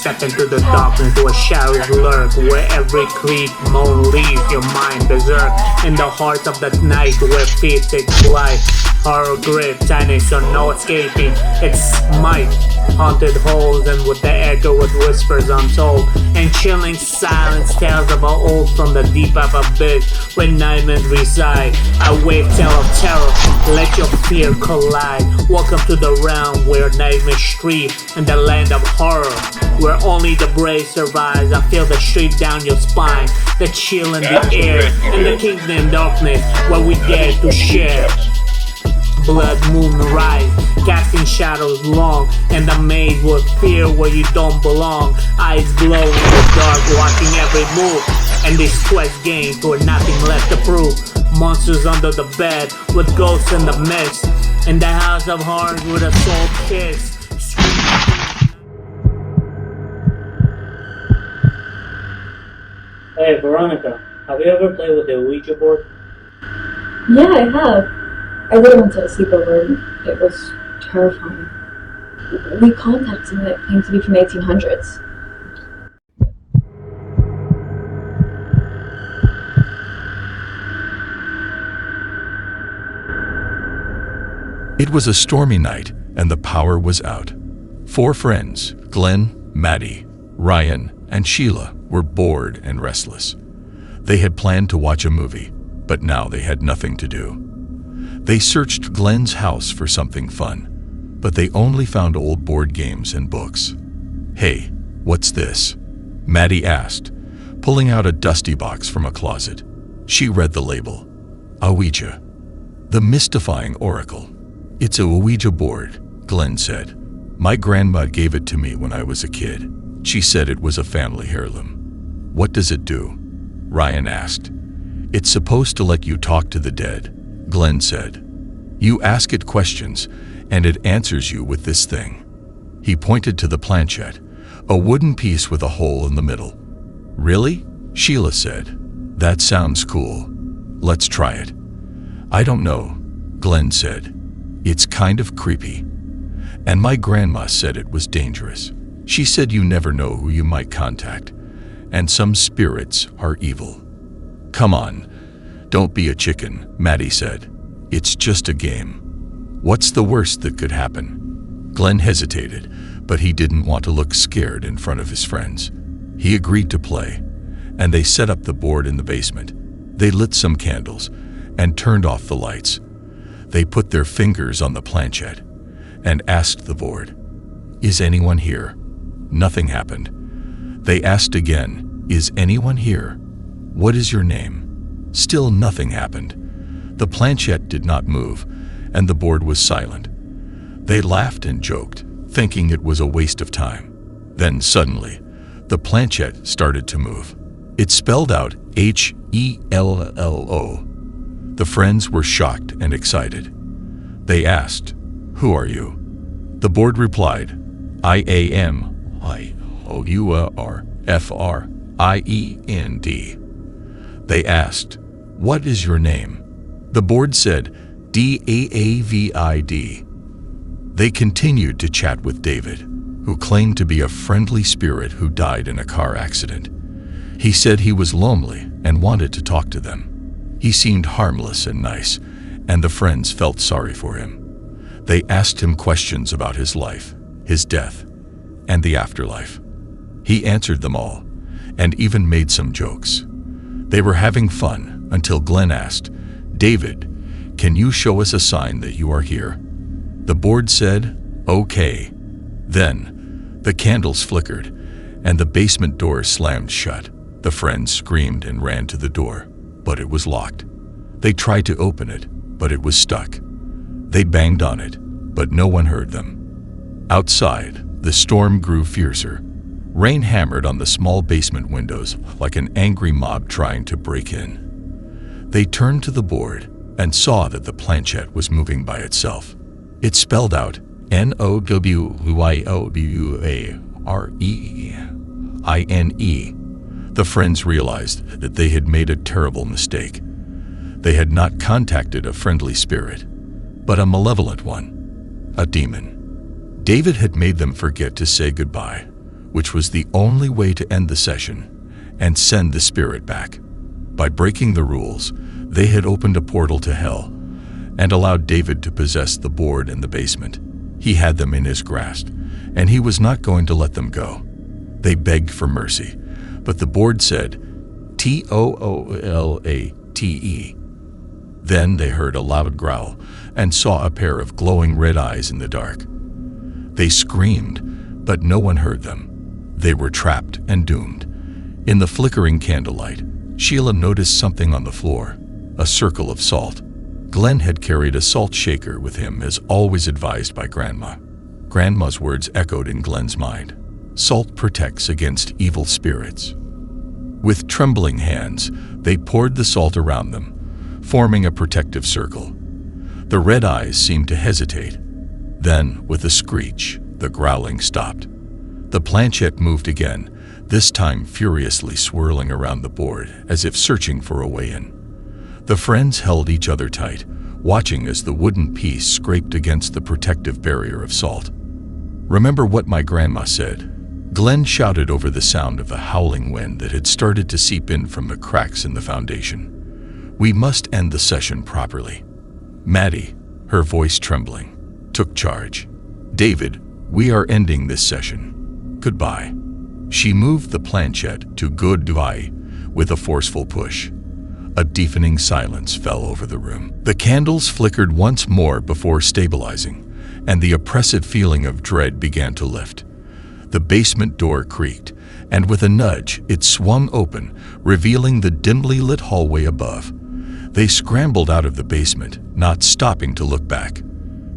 Step into the darkness where shadows lurk, where every creak, moan leaves your mind berserk. In the heart of that night where feet take flight, horror grip, tiny so no escaping its might. Haunted halls and with the echo with whispers untold, and chilling silence tales of our old from the deep of abyss where nightmares reside. A wave tale of terror, let your fear collide. Welcome to the realm where nightmares street, in the land of horror where only the brave survives. I feel the street down your spine, the chill in the air, in the kingdom darkness where we dare to share. Blood moon rise, casting shadows long, and the maze with fear where you don't belong. Eyes glow in the dark, watching every move, and this quest gained where nothing left to prove. Monsters under the bed, with ghosts in the mist, in the house of horrors with a soul kiss. Hey Veronica, have you ever played with the Ouija board? Yeah, I have. I really went to a sleepover. It was terrifying. We contacted something that claimed to be from the 1800s. It was a stormy night, and the power was out. 4 friends, Glenn, Maddie, Ryan, and Sheila, were bored and restless. They had planned to watch a movie, but now they had nothing to do. They searched Glenn's house for something fun, but they only found old board games and books. "Hey, what's this?" Maddie asked, pulling out a dusty box from a closet. She read the label, "A Ouija, the mystifying oracle." "It's a Ouija board," Glenn said. "My grandma gave it to me when I was a kid. She said it was a family heirloom." "What does it do?" Ryan asked. "It's supposed to let you talk to the dead," Glenn said. "You ask it questions, and it answers you with this thing." He pointed to the planchette, a wooden piece with a hole in the middle. "Really?" Sheila said. "That sounds cool. Let's try it." "I don't know," Glenn said. "It's kind of creepy. And my grandma said it was dangerous. She said you never know who you might contact, and some spirits are evil." "Come on, don't be a chicken," Maddie said. "It's just a game. What's the worst that could happen?" Glenn hesitated, but he didn't want to look scared in front of his friends. He agreed to play, and they set up the board in the basement. They lit some candles and turned off the lights. They put their fingers on the planchette and asked the board, "Is anyone here?" Nothing happened. They asked again, "Is anyone here? What is your name?" Still nothing happened. The planchette did not move, and the board was silent. They laughed and joked, thinking it was a waste of time. Then suddenly, the planchette started to move. It spelled out Hello. The friends were shocked and excited. They asked, "Who are you?" The board replied, "I am Friend." They asked, "What is your name?" The board said, David. They continued to chat with David, who claimed to be a friendly spirit who died in a car accident. He said he was lonely and wanted to talk to them. He seemed harmless and nice, and the friends felt sorry for him. They asked him questions about his life, his death, and the afterlife. He answered them all, and even made some jokes. They were having fun until Glenn asked, "David, can you show us a sign that you are here?" The board said, "Okay." Then, the candles flickered, and the basement door slammed shut. The friends screamed and ran to the door, but it was locked. They tried to open it, but it was stuck. They banged on it, but no one heard them. Outside, the storm grew fiercer. Rain hammered on the small basement windows like an angry mob trying to break in. They turned to the board and saw that the planchette was moving by itself. It spelled out NOWYOBUAREINE. The friends realized that they had made a terrible mistake. They had not contacted a friendly spirit, but a malevolent one, a demon. David had made them forget to say goodbye, which was the only way to end the session and send the spirit back. By breaking the rules, they had opened a portal to hell and allowed David to possess the board and the basement. He had them in his grasp, and he was not going to let them go. They begged for mercy, but the board said, "Toolate." Then they heard a loud growl and saw a pair of glowing red eyes in the dark. They screamed, but no one heard them. They were trapped and doomed. In the flickering candlelight, Sheila noticed something on the floor, a circle of salt. Glenn had carried a salt shaker with him as always advised by Grandma. Grandma's words echoed in Glenn's mind. Salt protects against evil spirits. With trembling hands, they poured the salt around them, forming a protective circle. The red eyes seemed to hesitate. Then, with a screech, the growling stopped. The planchette moved again, this time furiously swirling around the board as if searching for a way in. The friends held each other tight, watching as the wooden piece scraped against the protective barrier of salt. "Remember what my grandma said," Glenn shouted over the sound of the howling wind that had started to seep in from the cracks in the foundation. "We must end the session properly." Maddie, her voice trembling, took charge. "David, we are ending this session. Goodbye." She moved the planchette to goodbye with a forceful push. A deafening silence fell over the room. The candles flickered once more before stabilizing, and the oppressive feeling of dread began to lift. The basement door creaked, and with a nudge, it swung open, revealing the dimly lit hallway above. They scrambled out of the basement, not stopping to look back.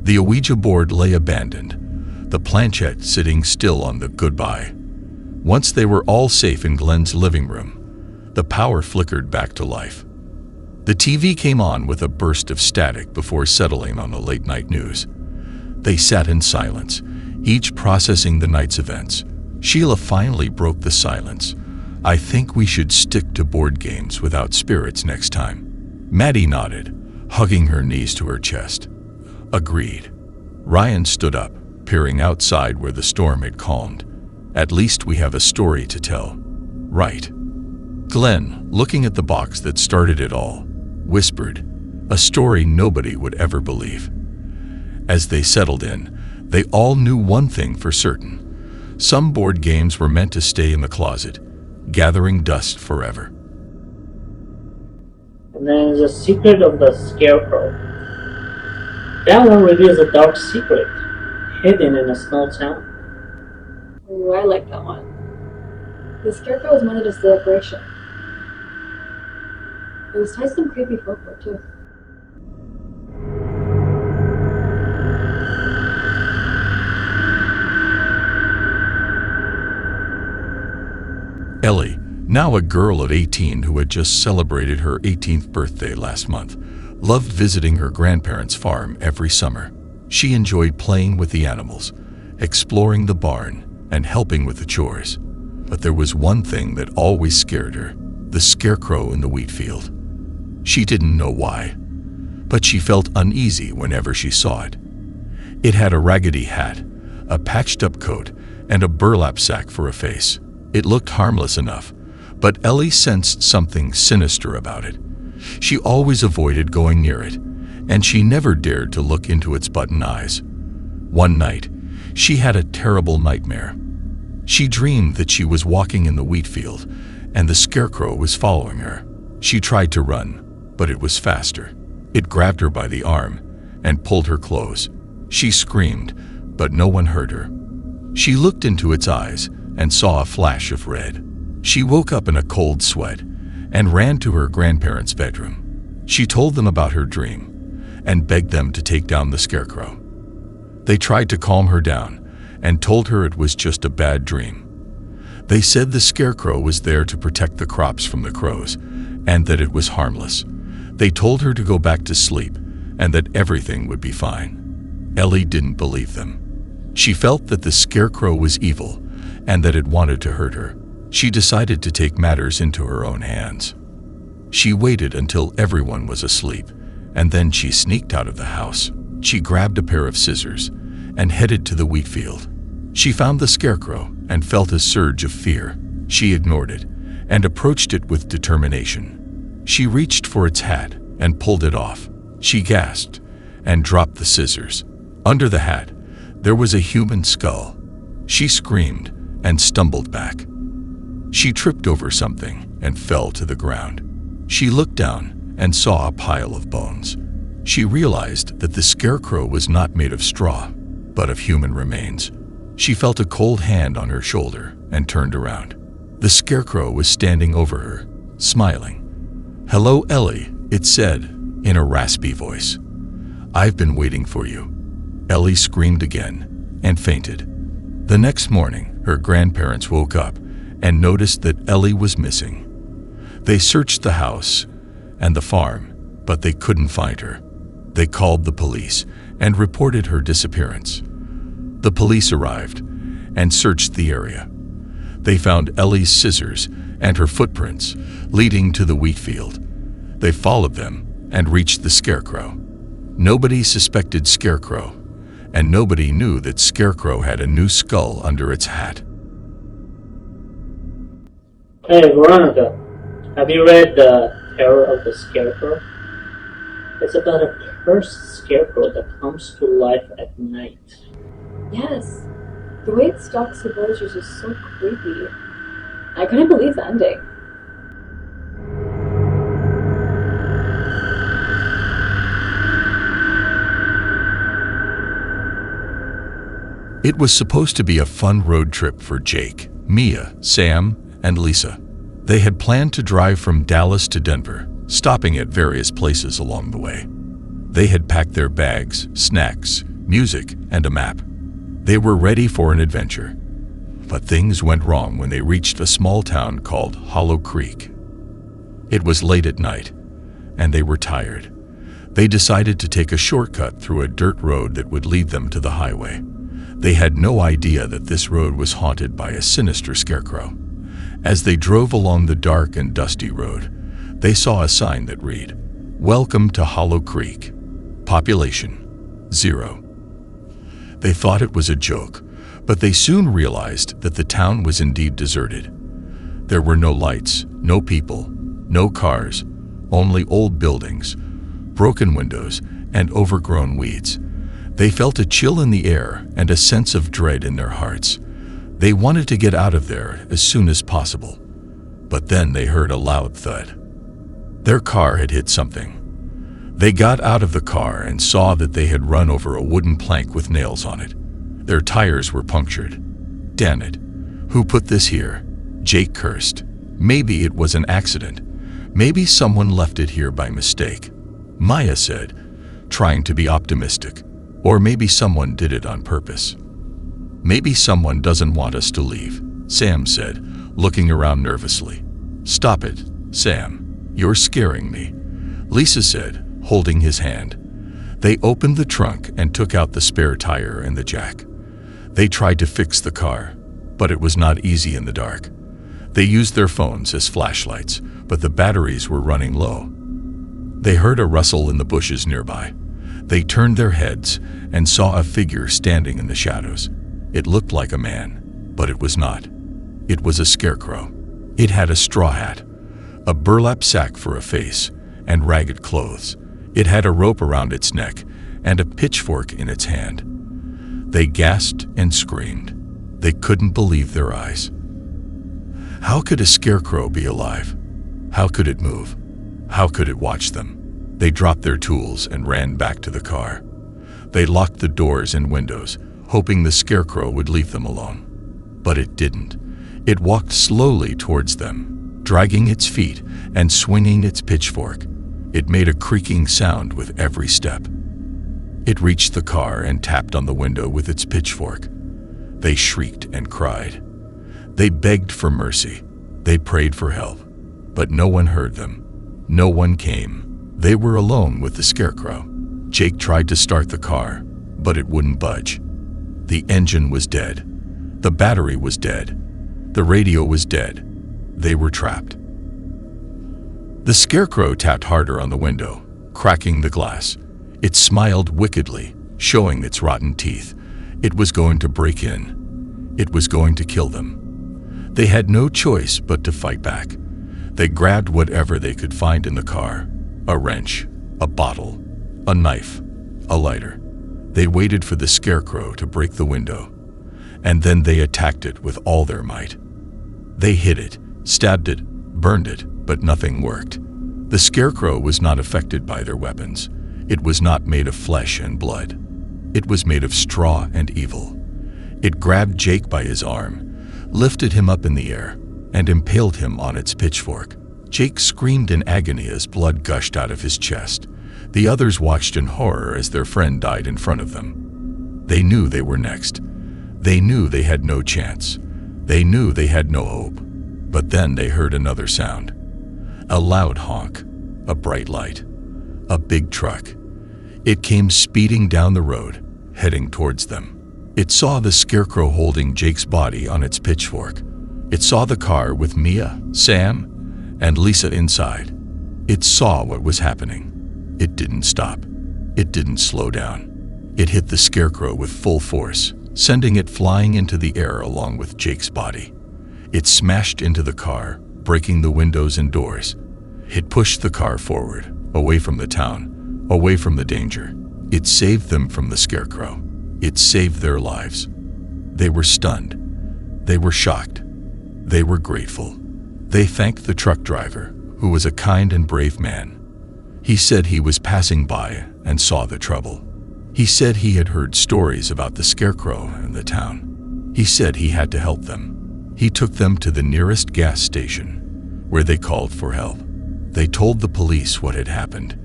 The Ouija board lay abandoned, the planchette sitting still on the goodbye. Once they were all safe in Glenn's living room, the power flickered back to life. The TV came on with a burst of static before settling on the late-night news. They sat in silence, each processing the night's events. Sheila finally broke the silence. "I think we should stick to board games without spirits next time." Maddie nodded, hugging her knees to her chest. "Agreed." Ryan stood up, peering outside where the storm had calmed. "At least we have a story to tell." "Right." Glenn, looking at the box that started it all, whispered, "A story nobody would ever believe." As they settled in, they all knew one thing for certain. Some board games were meant to stay in the closet, gathering dust forever. And then the secret of the scarecrow. That one reveals a dark secret, hidden in a small town. Ooh, I like that one. The scarecrow was more than just a decoration. It was tied to some creepy folklore, too. Ellie, now a girl of 18 who had just celebrated her 18th birthday last month, loved visiting her grandparents' farm every summer. She enjoyed playing with the animals, exploring the barn, and helping with the chores. But there was one thing that always scared her: the scarecrow in the wheat field. She didn't know why, but she felt uneasy whenever she saw it. It had a raggedy hat, a patched-up coat, and a burlap sack for a face. It looked harmless enough, but Ellie sensed something sinister about it. She always avoided going near it, and she never dared to look into its button eyes. One night, she had a terrible nightmare. She dreamed that she was walking in the wheat field, and the scarecrow was following her. She tried to run, but it was faster. It grabbed her by the arm and pulled her close. She screamed, but no one heard her. She looked into its eyes and saw a flash of red. She woke up in a cold sweat and ran to her grandparents' bedroom. She told them about her dream and begged them to take down the scarecrow. They tried to calm her down and told her it was just a bad dream. They said the scarecrow was there to protect the crops from the crows and that it was harmless. They told her to go back to sleep and that everything would be fine. Ellie didn't believe them. She felt that the scarecrow was evil and that it wanted to hurt her. She decided to take matters into her own hands. She waited until everyone was asleep, and then she sneaked out of the house. She grabbed a pair of scissors and headed to the wheat field. She found the scarecrow and felt a surge of fear. She ignored it and approached it with determination. She reached for its hat and pulled it off. She gasped and dropped the scissors. Under the hat, there was a human skull. She screamed and stumbled back. She tripped over something and fell to the ground. She looked down and saw a pile of bones. She realized that the scarecrow was not made of straw, but of human remains. She felt a cold hand on her shoulder and turned around. The scarecrow was standing over her, smiling. "Hello, Ellie," it said in a raspy voice. "I've been waiting for you." Ellie screamed again and fainted. The next morning, her grandparents woke up and noticed that Ellie was missing. They searched the house and the farm, but they couldn't find her. They called the police and reported her disappearance. The police arrived and searched the area. They found Ellie's scissors and her footprints leading to the wheat field. They followed them and reached the scarecrow. Nobody suspected Scarecrow, and nobody knew that Scarecrow had a new skull under its hat. Hey Veronica, have you read The Terror of the Scarecrow? It's about a cursed scarecrow that comes to life at night. Yes. The way it stalks the villagers is so creepy. I couldn't believe the ending. It was supposed to be a fun road trip for Jake, Mia, Sam, and Lisa. They had planned to drive from Dallas to Denver, stopping at various places along the way. They had packed their bags, snacks, music, and a map. They were ready for an adventure. But things went wrong when they reached a small town called Hollow Creek. It was late at night, and they were tired. They decided to take a shortcut through a dirt road that would lead them to the highway. They had no idea that this road was haunted by a sinister scarecrow. As they drove along the dark and dusty road, they saw a sign that read, "Welcome to Hollow Creek. Population 0." They thought it was a joke, but they soon realized that the town was indeed deserted. There were no lights, no people, no cars, only old buildings, broken windows, and overgrown weeds. They felt a chill in the air and a sense of dread in their hearts. They wanted to get out of there as soon as possible. But then they heard a loud thud. Their car had hit something. They got out of the car and saw that they had run over a wooden plank with nails on it. Their tires were punctured. "Damn it. Who put this here?" Jake cursed. "Maybe it was an accident. Maybe someone left it here by mistake," Maya said, trying to be optimistic. "Or maybe someone did it on purpose." "Maybe someone doesn't want us to leave," Sam said, looking around nervously. "Stop it, Sam. You're scaring me," Lisa said, holding his hand. They opened the trunk and took out the spare tire and the jack. They tried to fix the car, but it was not easy in the dark. They used their phones as flashlights, but the batteries were running low. They heard a rustle in the bushes nearby. They turned their heads and saw a figure standing in the shadows. It looked like a man, but it was not. It was a scarecrow. It had a straw hat, a burlap sack for a face, and ragged clothes. It had a rope around its neck and a pitchfork in its hand. They gasped and screamed. They couldn't believe their eyes. How could a scarecrow be alive? How could it move? How could it watch them? They dropped their tools and ran back to the car. They locked the doors and windows, hoping the scarecrow would leave them alone. But it didn't. It walked slowly towards them, dragging its feet and swinging its pitchfork. It made a creaking sound with every step. It reached the car and tapped on the window with its pitchfork. They shrieked and cried. They begged for mercy. They prayed for help. But no one heard them. No one came. They were alone with the scarecrow. Jake tried to start the car, but it wouldn't budge. The engine was dead. The battery was dead. The radio was dead. They were trapped. The scarecrow tapped harder on the window, cracking the glass. It smiled wickedly, showing its rotten teeth. It was going to break in. It was going to kill them. They had no choice but to fight back. They grabbed whatever they could find in the car: a wrench, a bottle, a knife, a lighter. They waited for the scarecrow to break the window, and then they attacked it with all their might. They hit it, stabbed it, burned it, but nothing worked. The scarecrow was not affected by their weapons. It was not made of flesh and blood. It was made of straw and evil. It grabbed Jake by his arm, lifted him up in the air, and impaled him on its pitchfork. Jake screamed in agony as blood gushed out of his chest. The others watched in horror as their friend died in front of them. They knew they were next. They knew they had no chance. They knew they had no hope. But then they heard another sound. A loud honk, a bright light, a big truck. It came speeding down the road, heading towards them. It saw the scarecrow holding Jake's body on its pitchfork. It saw the car with Mia, Sam, and Lisa inside. It saw what was happening. It didn't stop. It didn't slow down. It hit the scarecrow with full force, sending it flying into the air along with Jake's body. It smashed into the car, breaking the windows and doors. It pushed the car forward, away from the town, away from the danger. It saved them from the scarecrow. It saved their lives. They were stunned. They were shocked. They were grateful. They thanked the truck driver, who was a kind and brave man. He said he was passing by and saw the trouble. He said he had heard stories about the scarecrow in the town. He said he had to help them. He took them to the nearest gas station, where they called for help. They told the police what had happened.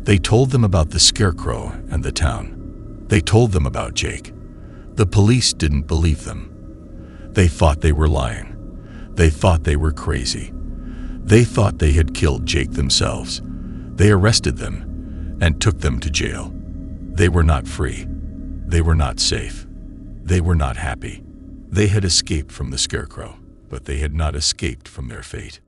They told them about the scarecrow and the town. They told them about Jake. The police didn't believe them. They thought they were lying. They thought they were crazy. They thought they had killed Jake themselves. They arrested them and took them to jail. They were not free. They were not safe. They were not happy. They had escaped from the scarecrow, but they had not escaped from their fate.